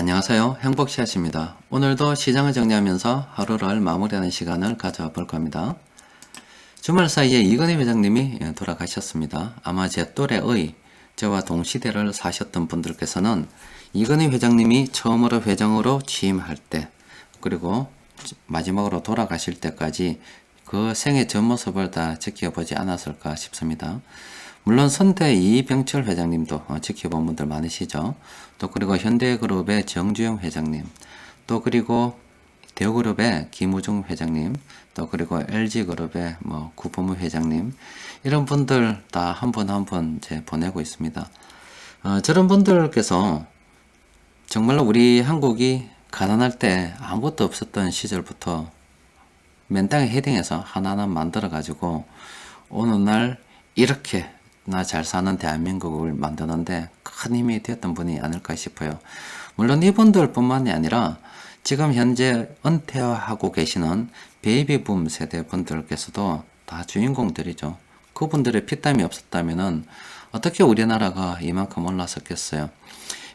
안녕하세요. 행복샷입니다. 오늘도 시장을 정리하면서 하루를 마무리하는 시간을 가져볼 겁니다. 주말 사이에 이건희 회장님이 돌아가셨습니다. 아마 제 또래의 저와 동시대를 사셨던 분들께서는 이건희 회장님이 처음으로 회장으로 취임할 때 그리고 마지막으로 돌아가실 때까지 그 생애 전 모습을 다 지켜보지 않았을까 싶습니다. 물론 선대 이병철 회장님도 지켜본 분들 많으시죠. 또 그리고 현대그룹의 정주영 회장님, 또 그리고 대우그룹의 김우중 회장님, 또 그리고 LG그룹의 구본무 회장님, 이런 분들 다 한 분 한 분 보내고 있습니다. 저런 분들께서 정말로 우리 한국이 가난할 때 아무것도 없었던 시절부터 맨 땅에 헤딩해서 하나하나 만들어 가지고 어느 날 이렇게 나 잘 사는 대한민국을 만드는데 큰 힘이 되었던 분이 아닐까 싶어요. 물론 이분들 뿐만이 아니라 지금 현재 은퇴하고 계시는 베이비붐 세대 분들께서도 다 주인공들이죠. 그분들의 피땀이 없었다면은 어떻게 우리나라가 이만큼 올랐었겠어요.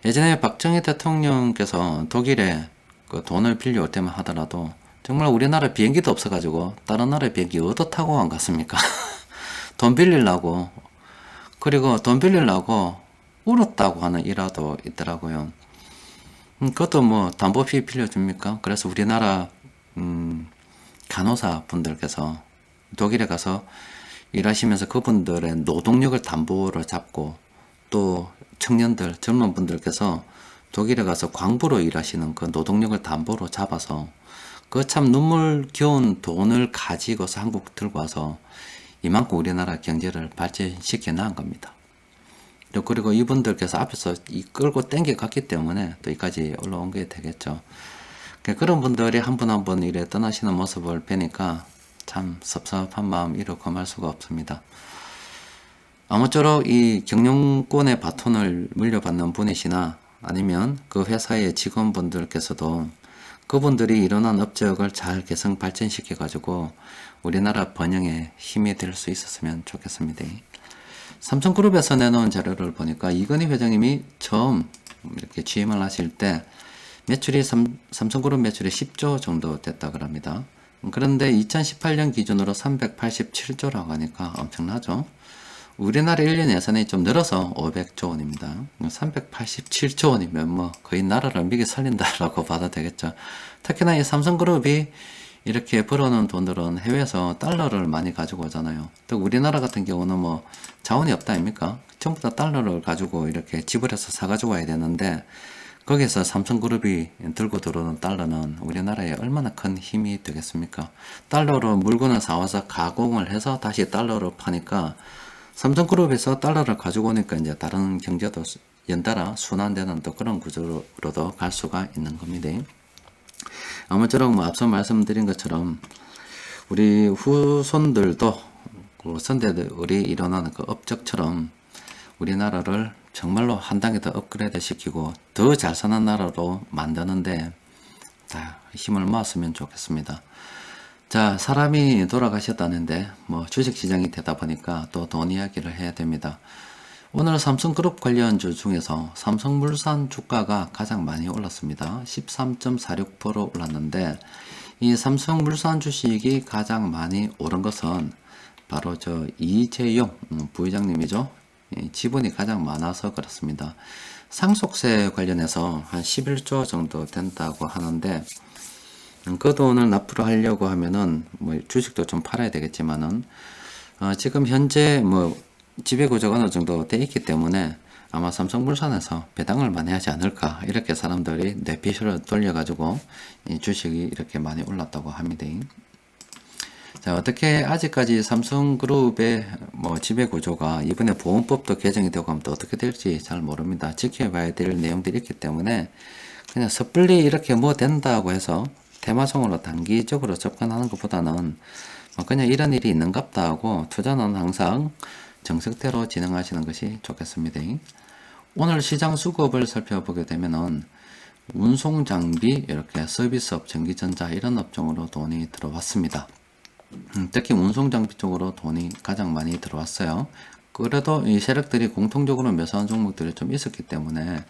예전에 박정희 대통령께서 독일에 그 돈을 빌려올 때만 하더라도 정말 우리나라 비행기도 없어가지고 다른 나라 비행기 어디 타고 안 갔습니까? 돈 빌리려고, 그리고 돈 빌리려고 울었다고 하는 일화도 있더라고요. 그것도 담보비 빌려줍니까? 그래서 우리나라 간호사 분들께서 독일에 가서 일하시면서 그분들의 노동력을 담보로 잡고, 또 청년들, 젊은 분들께서 독일에 가서 광부로 일하시는 그 노동력을 담보로 잡아서 그 참 눈물겨운 돈을 가지고서 한국 들고 와서 이만큼 우리나라 경제를 발전시켜 나간 겁니다. 또 그리고 이분들께서 앞에서 끌고 땡겨 갔기 때문에 또 여기까지 올라온 게 되겠죠. 그런 분들이 한 분 한 분 이래 떠나시는 모습을 뵈니까 참 섭섭한 마음 이루 금할 수가 없습니다. 아무쪼록 이 경영권의 바톤을 물려받는 분이시나 아니면 그 회사의 직원분들께서도 그분들이 일어난 업적을 잘 개선 발전시켜 가지고 우리나라 번영에 힘이 될 수 있었으면 좋겠습니다. 삼성그룹에서 내놓은 자료를 보니까 이건희 회장님이 처음 이렇게 취임을 하실 때 매출이 삼성그룹 매출이 10조 정도 됐다고 합니다. 그런데 2018년 기준으로 387조라고 하니까 엄청나죠. 우리나라 1년 예산이 좀 늘어서 500조 원입니다. 387조 원이면 거의 나라를 미개 살린다라고 봐도 되겠죠. 특히나 이 삼성그룹이 이렇게 벌어놓은 돈들은 해외에서 달러를 많이 가지고 오잖아요. 또 우리나라 같은 경우는 자원이 없다 아닙니까? 전부 다 달러를 가지고 이렇게 지불해서 사가지고 와야 되는데 거기서 삼성그룹이 들고 들어오는 달러는 우리나라에 얼마나 큰 힘이 되겠습니까? 달러로 물건을 사와서 가공을 해서 다시 달러로 파니까 삼성그룹에서 달러를 가지고 오니까 이제 다른 경제도 연달아 순환되는 또 그런 구조로도 갈 수가 있는 겁니다. 아무쪼록 앞서 말씀드린 것처럼 우리 후손들도 그 선대들이 일어나는 그 업적처럼 우리나라를 정말로 한 단계 더 업그레이드 시키고 더 잘 사는 나라로 만드는데 다 힘을 모았으면 좋겠습니다. 자, 사람이 돌아가셨다는데 주식시장이 되다 보니까 또 돈 이야기를 해야 됩니다. 오늘 삼성그룹 관련주 중에서 삼성물산 주가가 가장 많이 올랐습니다. 13.46% 올랐는데 이 삼성물산 주식이 가장 많이 오른 것은 바로 이재용 부회장님이죠. 지분이 가장 많아서 그렇습니다. 상속세 관련해서 한 11조 정도 된다고 하는데 그 돈을 납부를 하려고 하면은 주식도 좀 팔아야 되겠지만은 지금 현재 지배구조가 어느 정도 돼 있기 때문에 아마 삼성물산에서 배당을 많이 하지 않을까, 이렇게 사람들이 뇌피셜을 돌려가지고 이 주식이 이렇게 많이 올랐다고 합니다. 자, 어떻게 아직까지 삼성그룹의 지배구조가 이번에 보험법도 개정이 되고 하면 또 어떻게 될지 잘 모릅니다. 지켜봐야 될 내용들이 있기 때문에 그냥 섣불리 이렇게 된다고 해서 테마성으로 단기적으로 접근하는 것보다는 그냥 이런 일이 있는갑다 하고 투자는 항상 정석대로 진행하시는 것이 좋겠습니다. 오늘 시장 수급을 살펴보게 되면은 운송장비, 이렇게 서비스업, 전기전자 이런 업종으로 돈이 들어왔습니다. 특히 운송장비 쪽으로 돈이 가장 많이 들어왔어요. 그래도 이 세력들이 공통적으로 매수한 종목들이 좀 있었기 때문에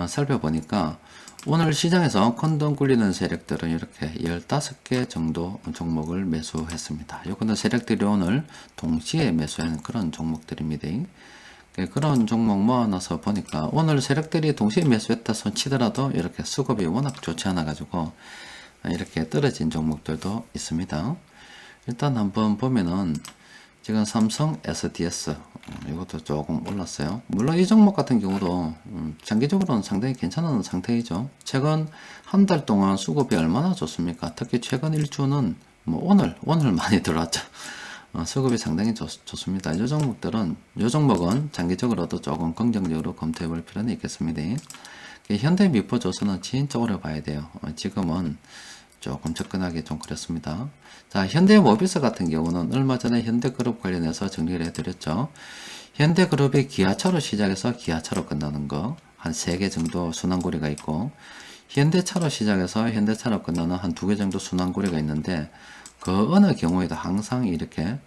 살펴보니까 오늘 시장에서 큰돈 굴리는 세력들은 이렇게 15개 정도 종목을 매수했습니다. 요거는 세력들이 오늘 동시에 매수하는 그런 종목들입니다. 그런 종목 모아놔서 보니까 오늘 세력들이 동시에 매수했다 손 치더라도 이렇게 수급이 워낙 좋지 않아 가지고 이렇게 떨어진 종목들도 있습니다. 일단 한번 보면은 지금 삼성 SDS 이것도 조금 올랐어요. 물론 이 종목 같은 경우도 장기적으로는 상당히 괜찮은 상태이죠. 최근 한 달 동안 수급이 얼마나 좋습니까? 특히 최근 일주는 뭐 오늘 많이 들어왔죠. 수급이 상당히 좋습니다. 이 종목은 장기적으로도 조금 긍정적으로 검토해 볼 필요는 있겠습니다. 현대미포조선은 진짜 오래 봐야 돼요. 지금은 조금 접근하기 좀 그렇습니다. 자, 현대모비스 같은 경우는 얼마 전에 현대그룹 관련해서 정리를 해드렸죠. 현대그룹이 기아차로 시작해서 기아차로 끝나는 거 한 3개 정도 순환고리가 있고, 현대차로 시작해서 현대차로 끝나는 한 2개 정도 순환고리가 있는데, 그 어느 경우에도 항상 이렇게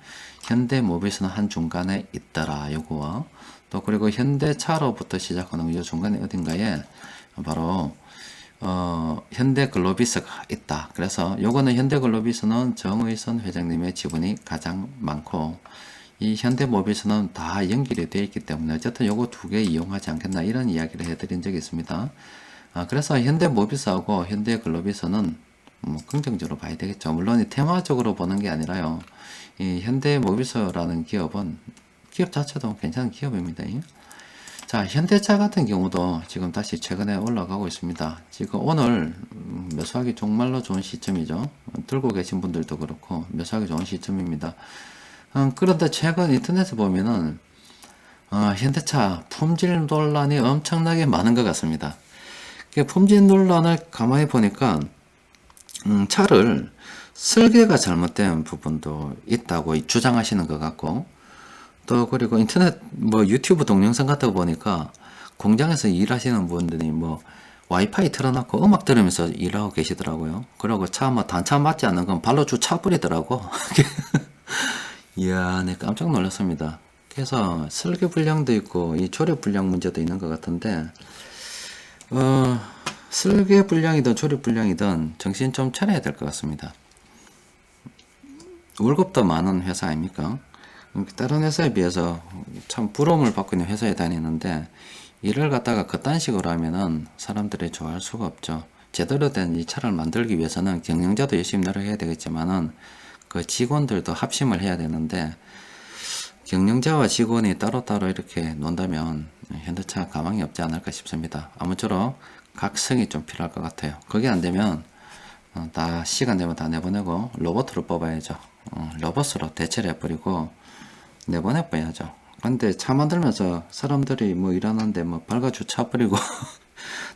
현대모비스는 한 중간에 있더라 요거와, 또 그리고 현대차로부터 시작하는 이 중간에 어딘가에 바로 현대글로비스가 있다. 그래서 요거는 현대글로비스는 정의선 회장님의 지분이 가장 많고, 이 현대모비스는 다 연결이 되어 있기 때문에 어쨌든 요거 2개 이용하지 않겠나 이런 이야기를 해드린 적이 있습니다. 그래서 현대모비스하고 현대글로비스는 뭐 긍정적으로 봐야 되겠죠. 물론 이 테마적으로 보는 게 아니라요. 이 현대모비스라는 기업은 기업 자체도 괜찮은 기업입니다. 자, 현대차 같은 경우도 지금 다시 최근에 올라가고 있습니다. 지금 오늘 매수하기 정말로 좋은 시점이죠. 들고 계신 분들도 그렇고 매수하기 좋은 시점입니다. 그런데 최근 인터넷에 보면은 현대차 품질 논란이 엄청나게 많은 것 같습니다. 품질 논란을 가만히 보니까 차를 설계가 잘못된 부분도 있다고 주장하시는 것 같고, 또 그리고 인터넷 뭐 유튜브 동영상 같은 거 보니까 공장에서 일하시는 분들이 뭐 와이파이 틀어놓고 음악 들으면서 일하고 계시더라고요. 그리고 차 뭐 단차 맞지 않는 건 발로 쭉 차버리더라고. 이야, 네, 깜짝 놀랐습니다. 그래서 설계 불량도 있고 이 조립 불량 문제도 있는 것 같은데, 설계 불량이든 조립 불량이든 정신 좀 차려야 될 것 같습니다. 월급도 많은 회사 아닙니까? 다른 회사에 비해서 참 부러움을 받고 있는 회사에 다니는데, 일을 갖다가 그딴 식으로 하면은 사람들이 좋아할 수가 없죠. 제대로 된 이 차를 만들기 위해서는 경영자도 열심히 노력해야 되겠지만은 그 직원들도 합심을 해야 되는데, 경영자와 직원이 따로따로 이렇게 논다면 현대차 가망이 없지 않을까 싶습니다. 아무쪼록 각성이 좀 필요할 것 같아요. 그게 안 되면 다 시간 되면 다 내보내고 로봇으로 뽑아야죠. 로봇으로 대체를 해버리고 내보내버려야죠. 근데 차 만들면서 사람들이 뭐 일하는데 뭐 발가죽 차버리고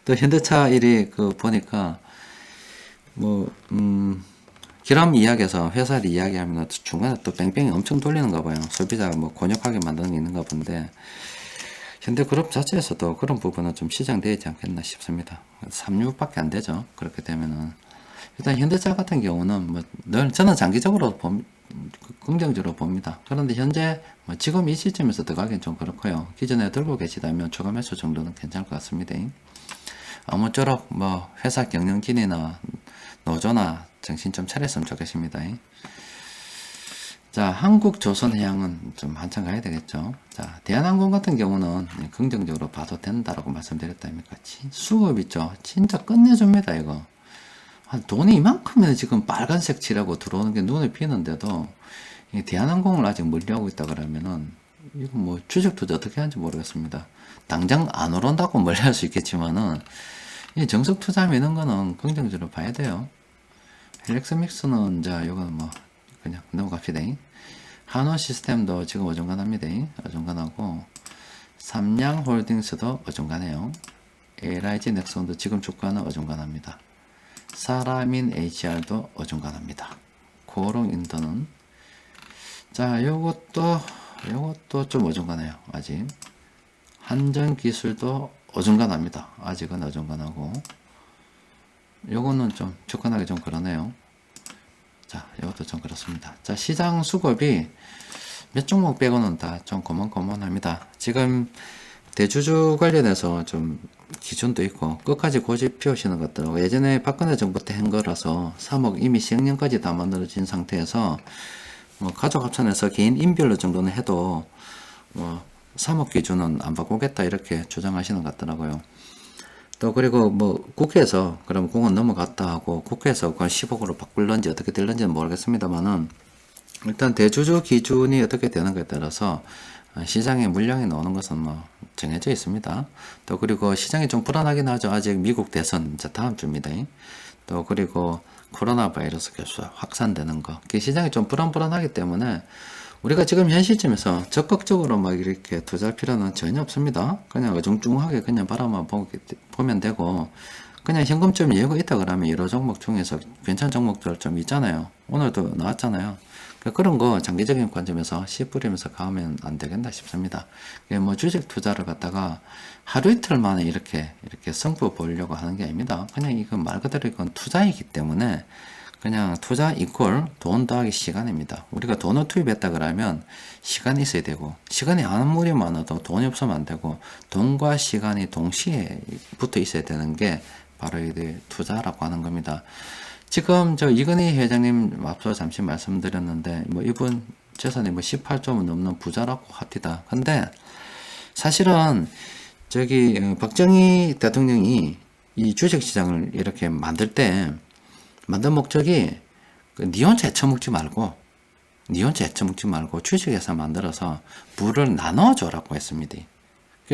또 현대차 일이 보니까 뭐 기람 이야기에서 회사를 이야기하면 중간에 또 뺑뺑이 엄청 돌리는가 봐요. 소비자가 뭐 곤욕하게 만드는 게 있는가 본데, 현대그룹 자체에서도 그런 부분은 좀 시장되지 않겠나 싶습니다. 3류밖에 안 되죠. 그렇게 되면은 일단 현대차 같은 경우는 뭐 늘 저는 장기적으로 긍정적으로 봅니다. 그런데 현재 뭐 지금 이 시점에서 들어가기는 좀 그렇고요. 기존에 들고 계시다면 추가 매수 정도는 괜찮을 것 같습니다. 아무쪼록 뭐 회사 경영진이나 노조나 정신 좀 차렸으면 좋겠습니다. 자, 한국조선해양은 좀 한참 가야 되겠죠. 자, 대한항공 같은 경우는 긍정적으로 봐도 된다라고 말씀드렸다니까. 수급 있죠. 진짜 끝내줍니다, 이거. 돈이 이만큼이나 지금 빨간색 칠하고 들어오는 게 눈에 띄는데도 대한항공을 아직 물려하고 있다 그러면은 이거 뭐 주식 투자 어떻게 하는지 모르겠습니다. 당장 안 오른다고 물려할 수 있겠지만은 이 정석 투자하면 이런 거는 긍정적으로 봐야 돼요. 헬렉스믹스는 자, 요거는 뭐 그냥 넘어갑시다. 한원 시스템도 지금 어중간합니다. 어중간하고 삼양홀딩스도 어중간해요. LIG 넥슨도 지금 주가는 어중간합니다. 사라민 HR도 어중간합니다. 고롱인더는 자, 요것도 좀 어중간해요. 아직 한전기술도 어중간합니다. 아직은 어중간하고, 요거는 좀 접근하기 좀 그러네요. 자, 이것도 좀 그렇습니다. 자, 시장 수급이 몇 종목 빼고는 다 좀 고만고만합니다. 지금 대주주 관련해서 좀 기준도 있고 끝까지 고집 피우시는 것들 예전에 박근혜 정부 때 한 거라서 3억 이미 시행령까지 다 만들어진 상태에서 뭐 가족 합산해서 개인 인별로 정도는 해도 뭐 3억 기준은 안 바꾸겠다 이렇게 주장하시는 것 같더라고요. 또 그리고 뭐 국회에서 그럼 공은 넘어갔다 하고 국회에서 그걸 10억으로 바꿀런지 어떻게 될런지는 모르겠습니다만은 일단 대주주 기준이 어떻게 되는 것에 따라서 시장에 물량이 나오는 것은 뭐 정해져 있습니다. 또 그리고 시장이 좀 불안하긴 하죠. 아직 미국 대선 이제 다음 주입니다. 또 그리고 코로나 바이러스 계속 확산되는 거. 시장이 좀 불안하기 때문에 우리가 지금 현 시점에서 적극적으로 막 이렇게 투자할 필요는 전혀 없습니다. 그냥 어중중하게 그냥 바라만 보면 되고, 그냥 현금 좀 여유가 있다 그러면 여러 종목 중에서 괜찮은 종목들 좀 있잖아요. 오늘도 나왔잖아요. 그런 거 장기적인 관점에서 씨 뿌리면서 가면 안 되겠나 싶습니다. 뭐 주식 투자를 갖다가 하루 이틀 만에 이렇게 승부 보려고 하는 게 아닙니다. 그냥 이건 말 그대로 이건 투자이기 때문에 그냥 투자 이퀄 돈 더하기 시간입니다. 우리가 돈을 투입했다 그러면 시간이 있어야 되고, 시간이 아무리 많아도 돈이 없으면 안 되고, 돈과 시간이 동시에 붙어 있어야 되는 게 바로 이 투자라고 하는 겁니다. 지금 저 이건희 회장님 앞서 잠시 말씀드렸는데 뭐 이분 재산이 뭐 18조는 넘는 부자라고 합니다. 근데 사실은 저기 박정희 대통령이 이 주식시장을 이렇게 만들 때 만든 목적이 니 혼자 헤쳐먹지 말고 주식회사 만들어서 부를 나눠줘라고 했습니다.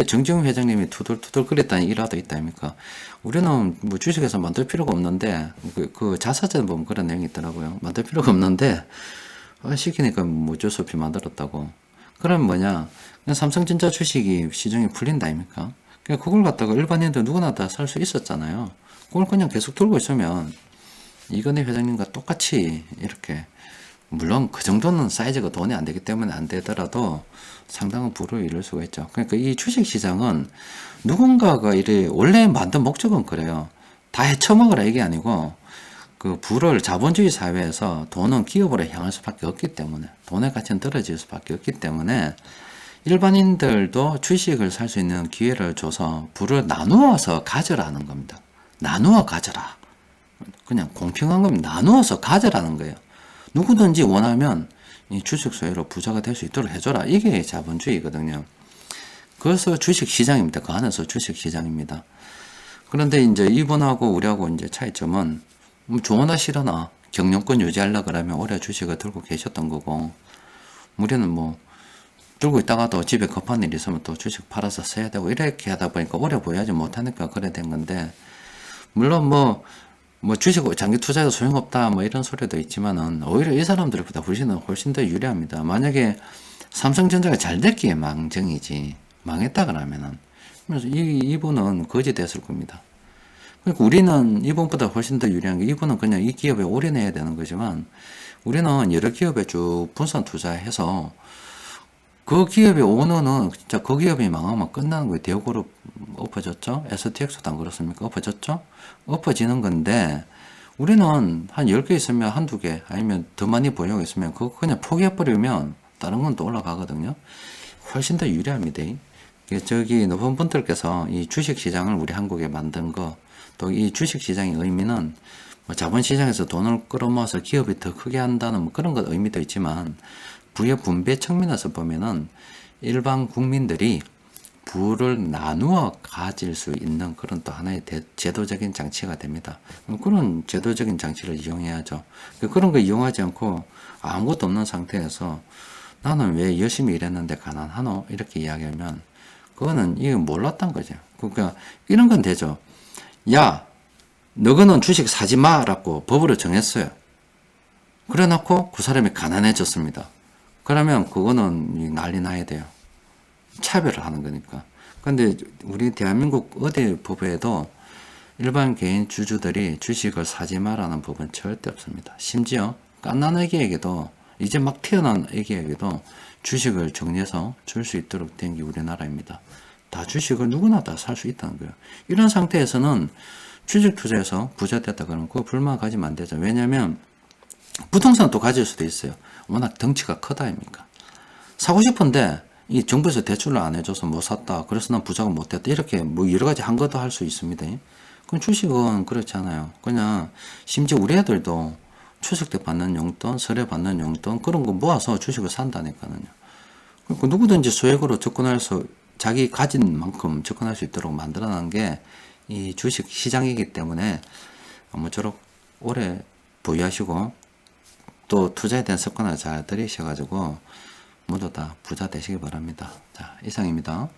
정지용 회장님이 투덜투덜 그랬다니 일화도 있다 아닙니까? 우리는 뭐 주식회사 만들 필요가 없는데 그 자사전에 보면 그런 내용이 있더라고요. 만들 필요가 없는데 시키니까 뭐 어쩔 수 없이 만들었다고. 그럼 뭐냐? 그냥 삼성전자 주식이 시중에 풀린다 아닙니까? 그걸 갖다가 일반인들 누구나 다 살 수 있었잖아요. 그걸 그냥 계속 들고 있으면 이건희 회장님과 똑같이 이렇게, 물론 그 정도는 사이즈가 돈이 안 되기 때문에 안 되더라도 상당한 부를 이룰 수가 있죠. 그러니까 이 주식 시장은 누군가가 원래 만든 목적은 그래요. 다 헤쳐먹으라 이게 아니고 그 부를 자본주의 사회에서 돈은 기업으로 향할 수밖에 없기 때문에, 돈의 가치는 떨어질 수밖에 없기 때문에 일반인들도 주식을 살 수 있는 기회를 줘서 부를 나누어서 가져라는 겁니다. 나누어 가져라. 그냥 공평한 겁니다. 나누어서 가져라는 거예요. 누구든지 원하면 이 주식 소유로 부자가 될 수 있도록 해줘라. 이게 자본주의거든요. 그래서 주식 시장입니다. 그 안에서 주식 시장입니다. 그런데 이제 이분하고 우리하고 이제 차이점은 좋으나 싫으나 경영권 유지하려고 그러면 오래 주식을 들고 계셨던 거고, 우리는 뭐 들고 있다가도 집에 급한 일 있으면 또 주식 팔아서 써야 되고 이렇게 하다 보니까 오래 보유하지 못하니까 그래 된 건데, 물론 뭐 주식 장기 투자해도 소용없다 뭐 이런 소리도 있지만은 오히려 이 사람들보다 훨씬 더 유리합니다. 만약에 삼성전자가 잘 됐기에 망정이지 망했다 그러면은, 그래서 이분은 거지 됐을 겁니다. 그러니까 우리는 이분보다 훨씬 더 유리한 게, 이분은 그냥 이 기업에 올인해야 되는 거지만 우리는 여러 기업에 쭉 분산 투자해서 그 기업의 오너는 진짜 그 기업이 망하면 끝나는 거예요. 대우그룹 엎어졌죠? STX도 안 그렇습니까? 엎어졌죠? 엎어지는 건데, 우리는 한 10개 있으면 한두 개, 아니면 더 많이 보유하고 있으면 그거 그냥 포기해버리면 다른 건 또 올라가거든요. 훨씬 더 유리합니다. 저기 높은 분들께서 이 주식시장을 우리 한국에 만든 거, 또 이 주식시장의 의미는 뭐 자본시장에서 돈을 끌어모아서 기업이 더 크게 한다는 뭐 그런 것 의미도 있지만, 부의 분배 측면에서 보면은 일반 국민들이 부를 나누어 가질 수 있는 그런 또 하나의 제도적인 장치가 됩니다. 그런 제도적인 장치를 이용해야죠. 그런 거 이용하지 않고 아무것도 없는 상태에서 나는 왜 열심히 일했는데 가난하노? 이렇게 이야기하면 그거는 이거 몰랐단 거죠. 그러니까 이런 건 되죠. 야, 너거는 주식 사지 마라고 법으로 정했어요. 그래 놓고 그 사람이 가난해졌습니다. 그러면 그거는 난리 나야 돼요. 차별을 하는 거니까. 근데 우리 대한민국 어디 법에도 일반 개인 주주들이 주식을 사지 마라는 법은 절대 없습니다. 심지어 갓난 애기에게도, 이제 막 태어난 애기에게도 주식을 정리해서 줄 수 있도록 된 게 우리나라입니다. 다 주식을 누구나 다 살 수 있다는 거예요. 이런 상태에서는 주식 투자해서 부자 됐다 그러면 그거 불만 가지면 안 되죠. 왜냐면 부동산 또 가질 수도 있어요. 워낙 덩치가 크다 아닙니까? 사고 싶은데 이 정부에서 대출을 안 해줘서 못 샀다. 그래서 난 부자가 못 됐다. 이렇게 뭐 여러 가지 한 것도 할 수 있습니다. 그럼 주식은 그렇지 않아요. 그냥 심지어 우리 애들도 추석 때 받는 용돈, 설에 받는 용돈 그런 거 모아서 주식을 산다니까요. 그러니까 누구든지 소액으로 접근해서 자기 가진 만큼 접근할 수 있도록 만들어놓은 게 이 주식 시장이기 때문에 아무쪼록 오래 보유하시고 또 투자에 대한 습관을 잘 들이셔가지고 모두 다 부자 되시기 바랍니다. 자, 이상입니다.